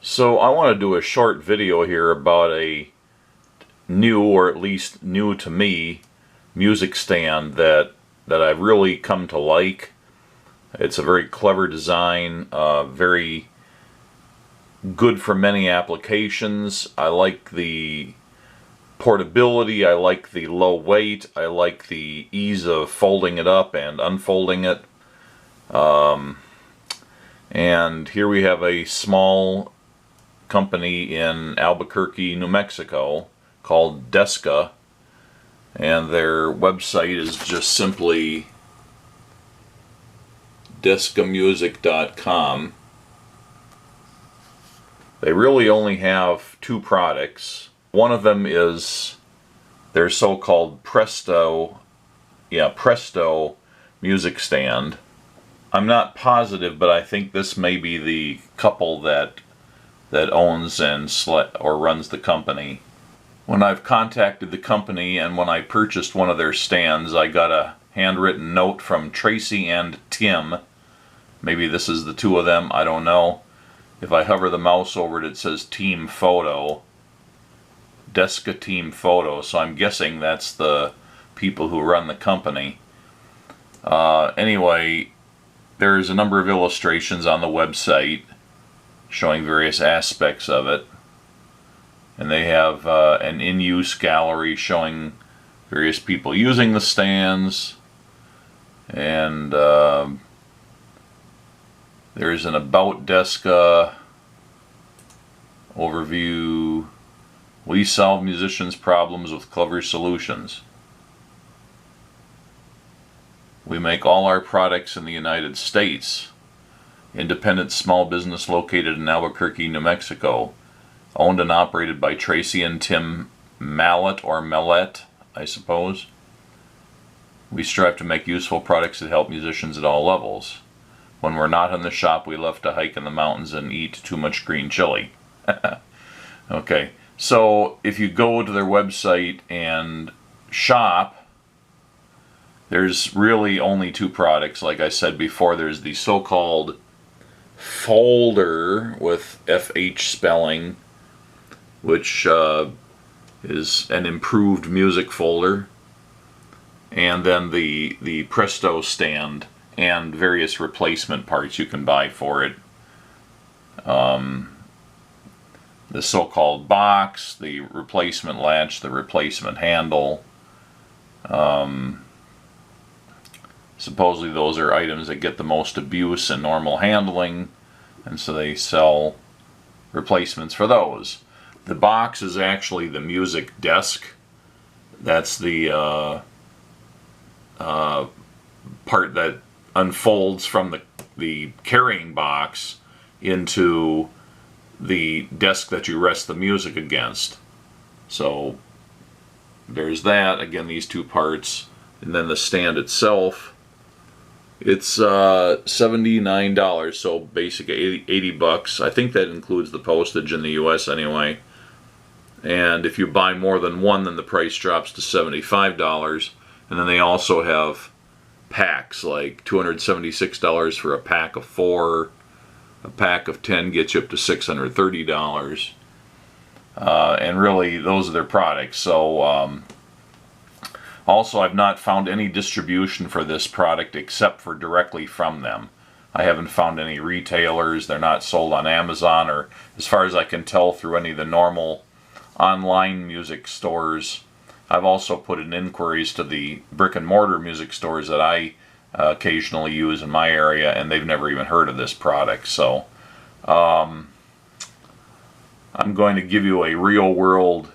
So I want to do a short video here about a new, or at least new to me, music stand that I've really come to like. It's a very clever design, very good for many applications. I like the portability, I like the low weight, I like the ease of folding it up and unfolding it. And here we have a small company in Albuquerque, New Mexico called Desca, and their website is just simply descamusic.com. They really only have two products. One of them is their so-called Presto music stand. I'm not positive, but I think this may be the couple that owns and runs the company. When I've contacted the company and when I purchased one of their stands, I got a handwritten note from Tracy and Tim. Maybe this is the two of them, I don't know. If I hover the mouse over it, it says Team Photo. Desca Team Photo, so I'm guessing that's the people who run the company. Anyway, there's a number of illustrations on the website showing various aspects of it, and they have an in-use gallery showing various people using the stands, and there's an About Desca overview. We solve musicians' problems with clever solutions. We make all our products in the United States. Independent small business located in Albuquerque, New Mexico. Owned and operated by Tracy and Tim Mallette, or Mallette, I suppose. We strive to make useful products that help musicians at all levels. When we're not in the shop, we love to hike in the mountains and eat too much green chili. Okay, so if you go to their website and shop, there's really only two products. Like I said before, there's the so-called folder with FH spelling, which is an improved music folder, and then the Presto stand and various replacement parts you can buy for it. The so-called box, the replacement latch, the replacement handle. Supposedly those are items that get the most abuse in normal handling, and so they sell replacements for those. The box is actually the music desk. That's the part that unfolds from the carrying box into the desk that you rest the music against. So there's that. Again, these two parts. And then the stand itself, it's $79, so basically 80 bucks. I think that includes the postage in the US anyway. And if you buy more than one, then the price drops to $75. And then they also have packs, like $276 for a pack of 4. A pack of 10 gets you up to $630. And really, those are their products. So also, I've not found any distribution for this product except for directly from them. I haven't found any retailers. They're not sold on Amazon, or as far as I can tell, through any of the normal online music stores. I've also put in inquiries to the brick and mortar music stores that I occasionally use in my area, and they've never even heard of this product. So I'm going to give you a real world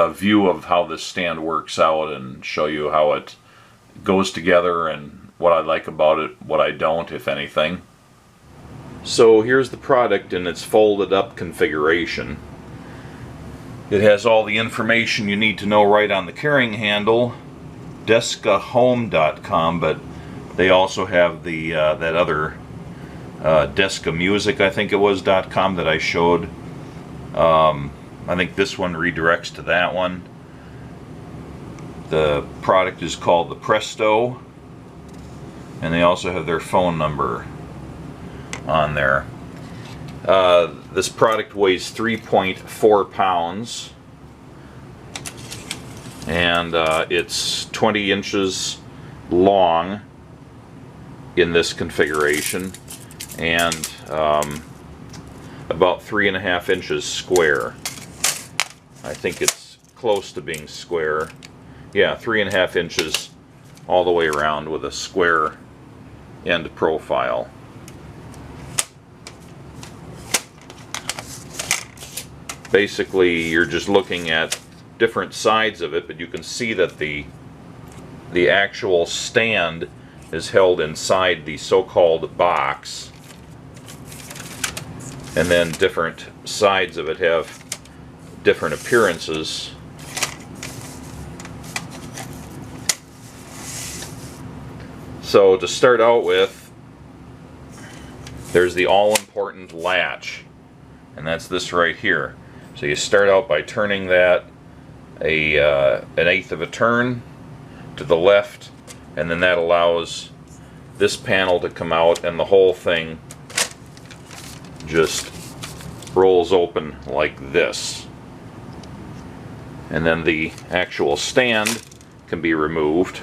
view of how this stand works out and show you how it goes together and what I like about it, what I don't, if anything. So here's the product in its folded up configuration. It has all the information you need to know right on the carrying handle, descahome.com, but they also have the that other Desca Music, I think it was, .com that I showed. I think this one redirects to that one. The product is called the Presto, and they also have their phone number on there. This product weighs 3.4 pounds, and it's 20 inches long in this configuration, and about 3.5 inches square. I think it's close to being square. Yeah, 3.5 inches all the way around with a square end profile. Basically, you're just looking at different sides of it, but you can see that the actual stand is held inside the so-called box, and then different sides of it have different appearances. So to start out with, there's the all-important latch, and that's this right here. So you start out by turning that an eighth of a turn to the left, and then that allows this panel to come out, and the whole thing just rolls open like this. And then the actual stand can be removed.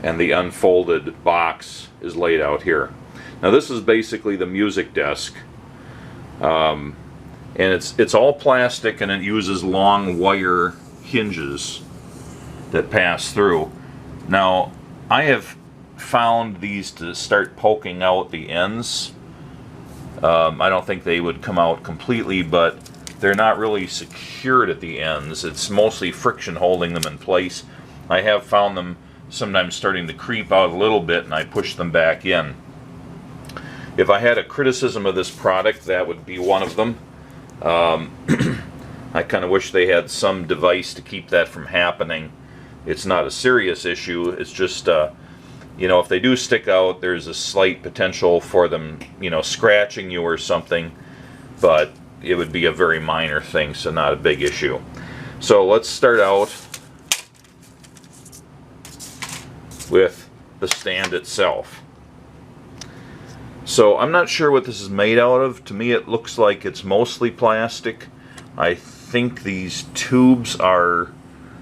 And the unfolded box is laid out here. Now this is basically the music desk, and it's all plastic, and it uses long wire hinges that pass through. Now I have found these to start poking out the ends. I don't think they would come out completely, but they're not really secured at the ends. It's mostly friction holding them in place. I have found them sometimes starting to creep out a little bit, and I push them back in. If I had a criticism of this product, that would be one of them. I kind of wish they had some device to keep that from happening. It's not a serious issue. It's just, you know, if they do stick out, there's a slight potential for them, you know, scratching you or something, but it would be a very minor thing, so not a big issue. So let's start out with the stand itself. So I'm not sure what this is made out of. To me it looks like it's mostly plastic. I think these tubes are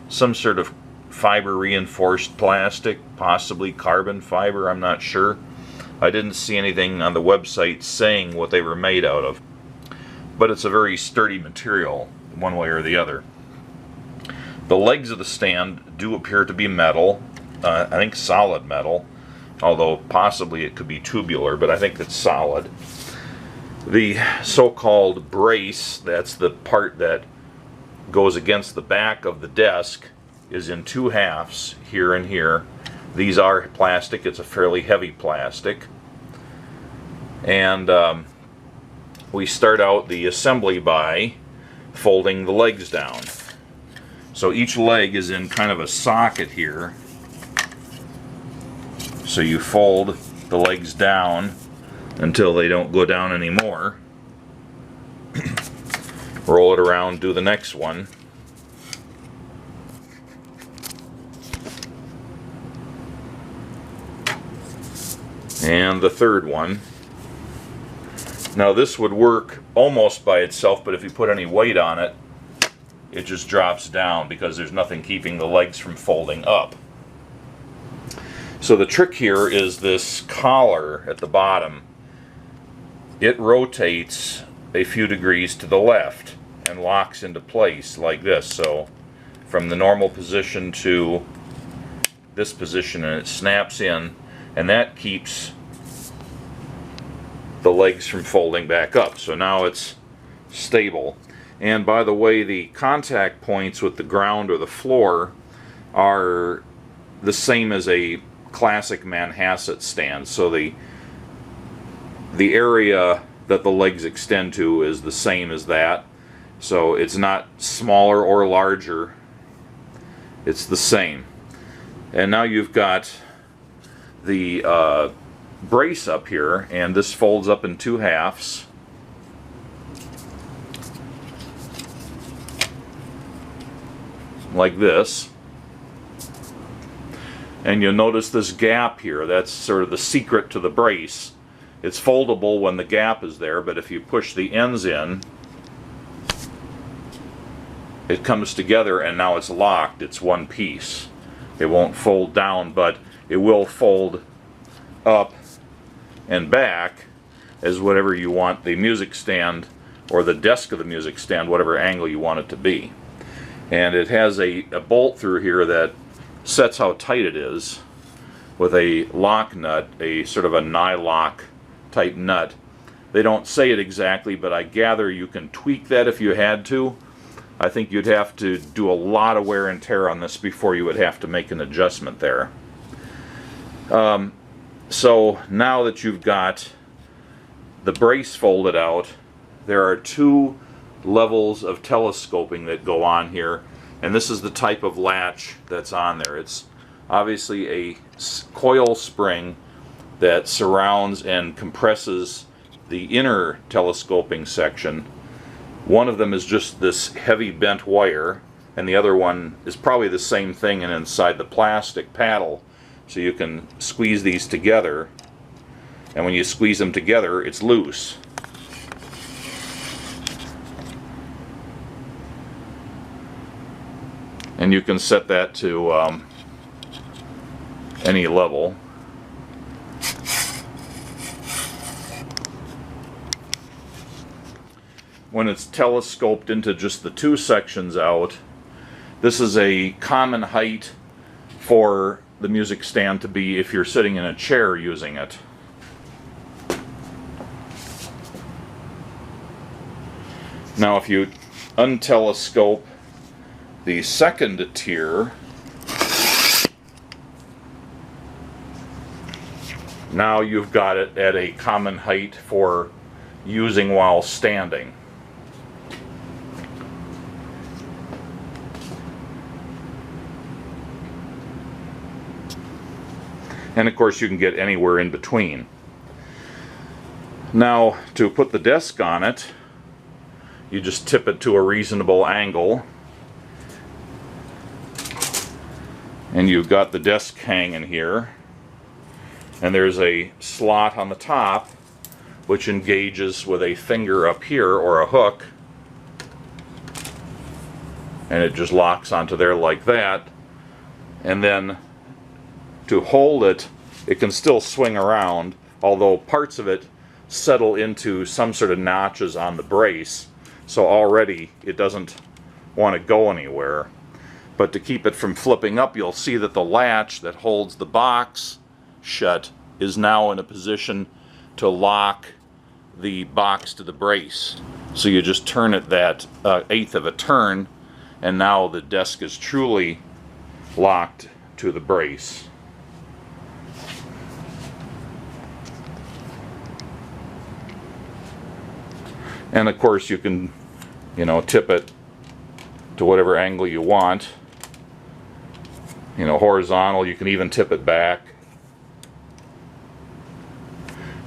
some sort of fiber reinforced plastic, possibly carbon fiber, I'm not sure. I didn't see anything on the website saying what they were made out of. But it's a very sturdy material, one way or the other. The legs of the stand do appear to be metal. I think solid metal, although possibly it could be tubular, but I think it's solid. The so-called brace, that's the part that goes against the back of the desk, is in two halves, here and here. These are plastic. It's a fairly heavy plastic. And we start out the assembly by folding the legs down. So each leg is in kind of a socket here. So you fold the legs down until they don't go down anymore. Roll it around, do the next one. And the third one. Now this would work almost by itself, but if you put any weight on it, it just drops down because there's nothing keeping the legs from folding up. So the trick here is this collar at the bottom. It rotates a few degrees to the left and locks into place like this. So from the normal position to this position, and it snaps in, and that keeps the legs from folding back up. So now it's stable. And by the way, the contact points with the ground or the floor are the same as a classic Manhasset stand. So the area that the legs extend to is the same as that. So it's not smaller or larger. It's the same. And now you've got the brace up here, and this folds up in two halves. Like this. And you'll notice this gap here. That's sort of the secret to the brace. It's foldable when the gap is there, but if you push the ends in, it comes together and now it's locked. It's one piece. It won't fold down, but it will fold up and back as whatever you want the music stand or the desk of the music stand, whatever angle you want it to be. And it has a bolt through here that sets how tight it is with a lock nut, a sort of a nylock type nut. They don't say it exactly, but I gather you can tweak that if you had to. I think you'd have to do a lot of wear and tear on this before you would have to make an adjustment there. So now that you've got the brace folded out, there are two levels of telescoping that go on here, and this is the type of latch that's on there. It's obviously a coil spring that surrounds and compresses the inner telescoping section. One of them is just this heavy bent wire, and the other one is probably the same thing and inside the plastic paddle. So you can squeeze these together, and when you squeeze them together, it's loose. And you can set that to any level. When it's telescoped into just the two sections out, this is a common height for the music stand to be if you're sitting in a chair using it. Now if you untelescope the second tier, now you've got it at a common height for using while standing. And of course you can get anywhere in between. Now to put the desk on it, you just tip it to a reasonable angle, and you've got the desk hanging here, and there's a slot on the top which engages with a finger up here or a hook, and it just locks onto there like that. And then to hold it, it can still swing around, although parts of it settle into some sort of notches on the brace, so already it doesn't want to go anywhere. But to keep it from flipping up, you'll see that the latch that holds the box shut is now in a position to lock the box to the brace. So you just turn it that eighth of a turn, and now the desk is truly locked to the brace. And of course you can, tip it to whatever angle you want. Horizontal, you can even tip it back.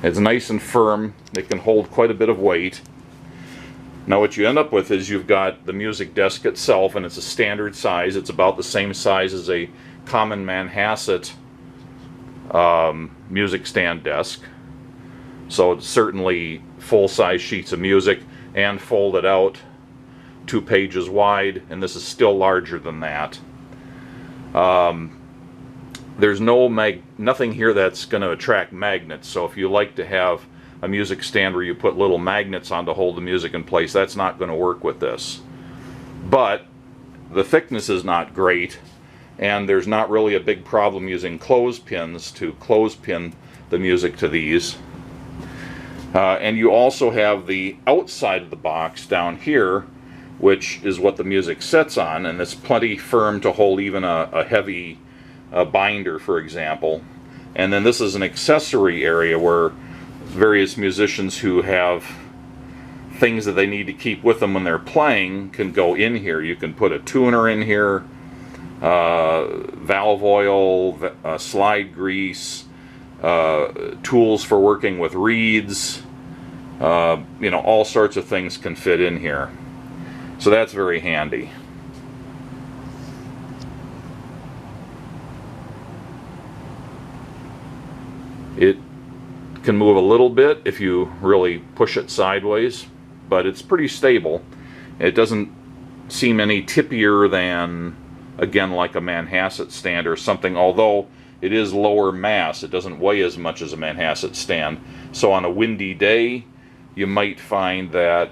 It's nice and firm. It can hold quite a bit of weight. Now what you end up with is you've got the music desk itself, and it's a standard size. It's about the same size as a common Manhasset music stand desk. So it's certainly full-size sheets of music and folded out 2 pages wide, and this is still larger than that. There's nothing here that's going to attract magnets, so if you like to have a music stand where you put little magnets on to hold the music in place, that's not going to work with this. But the thickness is not great, and there's not really a big problem using clothespins to clothespin the music to these. And you also have the outside of the box down here, which is what the music sits on, and it's plenty firm to hold even a heavy binder, for example. And then this is an accessory area where various musicians who have things that they need to keep with them when they're playing can go in here. You can put a tuner in here, valve oil, slide grease, tools for working with reeds, all sorts of things can fit in here. So that's very handy. can move a little bit if you really push it sideways, but it's pretty stable. It doesn't seem any tippier than, again, like a Manhasset stand or something, although it is lower mass. It doesn't weigh as much as a Manhasset stand. So on a windy day, you might find that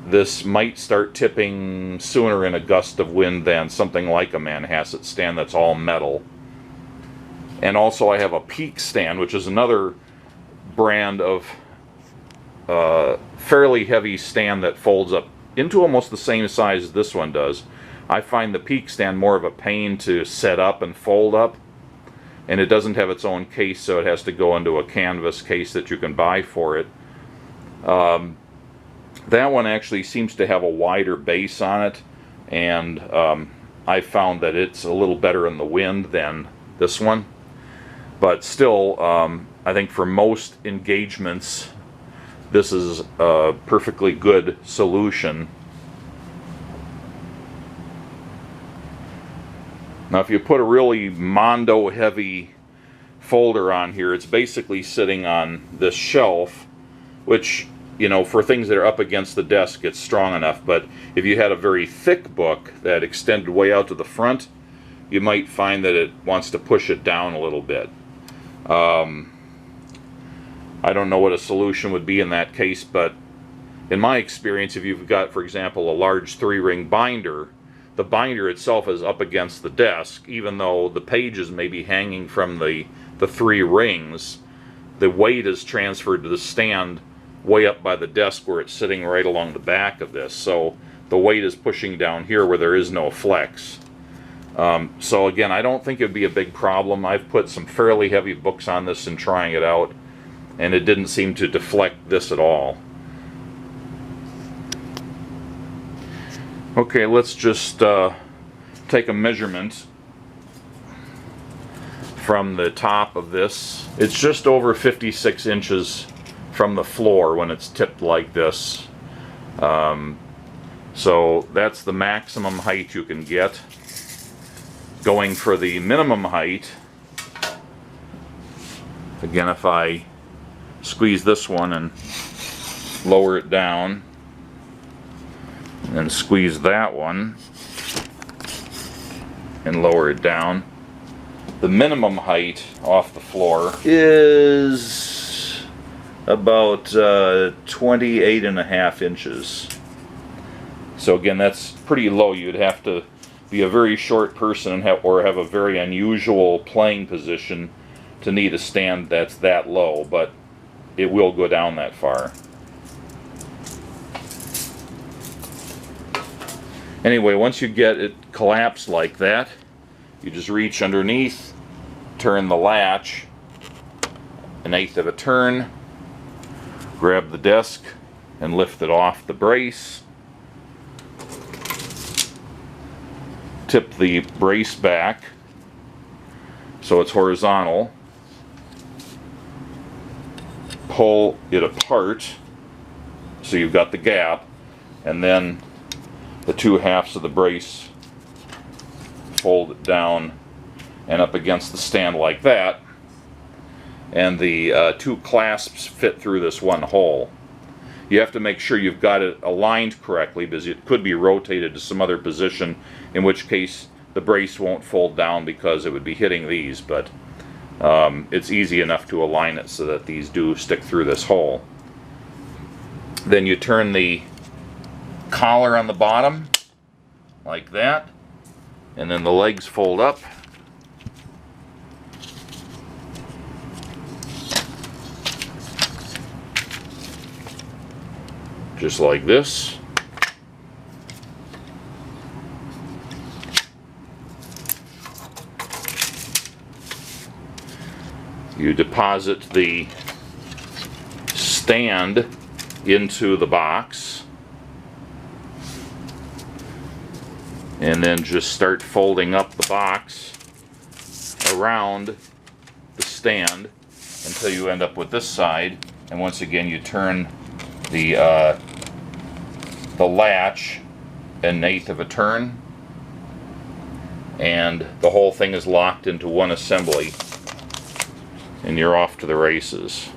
this might start tipping sooner in a gust of wind than something like a Manhasset stand that's all metal. And also I have a Peak stand, which is another brand of fairly heavy stand that folds up into almost the same size as this one does. I find the Peak stand more of a pain to set up and fold up, and it doesn't have its own case, so it has to go into a canvas case that you can buy for it. That one actually seems to have a wider base on it, and I found that it's a little better in the wind than this one. But still, I think for most engagements, this is a perfectly good solution. Now, if you put a really Mondo heavy folder on here, it's basically sitting on this shelf, which, you know, for things that are up against the desk, it's strong enough. But if you had a very thick book that extended way out to the front, you might find that it wants to push it down a little bit. I don't know what a solution would be in that case, but in my experience, if you've got, for example, a large 3-ring binder, the binder itself is up against the desk, even though the pages may be hanging from the 3 rings. The weight is transferred to the stand way up by the desk where it's sitting right along the back of this, so the weight is pushing down here where there is no flex. So again, I don't think it would be a big problem. I've put some fairly heavy books on this and trying it out, and it didn't seem to deflect this at all. Okay, let's just take a measurement from the top of this. It's just over 56 inches from the floor when it's tipped like this. So that's the maximum height you can get. Going for the minimum height, again, if I squeeze this one and lower it down, and then squeeze that one and lower it down, the minimum height off the floor is about 28.5 inches. So again, that's pretty low. You'd have to be a very short person and or have a very unusual playing position to need a stand that's that low, but it will go down that far. Anyway, once you get it collapsed like that, you just reach underneath, turn the latch 1/8 of a turn, grab the desk and lift it off the brace, tip the brace back so it's horizontal, pull it apart so you've got the gap, and then the 2 halves of the brace fold it down and up against the stand like that, and the 2 clasps fit through this one hole. You have to make sure you've got it aligned correctly, because it could be rotated to some other position, in which case the brace won't fold down because it would be hitting these, but it's easy enough to align it so that these do stick through this hole. Then you turn the collar on the bottom like that, and then the legs fold up, just like this. You deposit the stand into the box, and then just start folding up the box around the stand until you end up with this side. And once again, you turn the latch 1/8 of a turn, and the whole thing is locked into one assembly, and you're off to the races.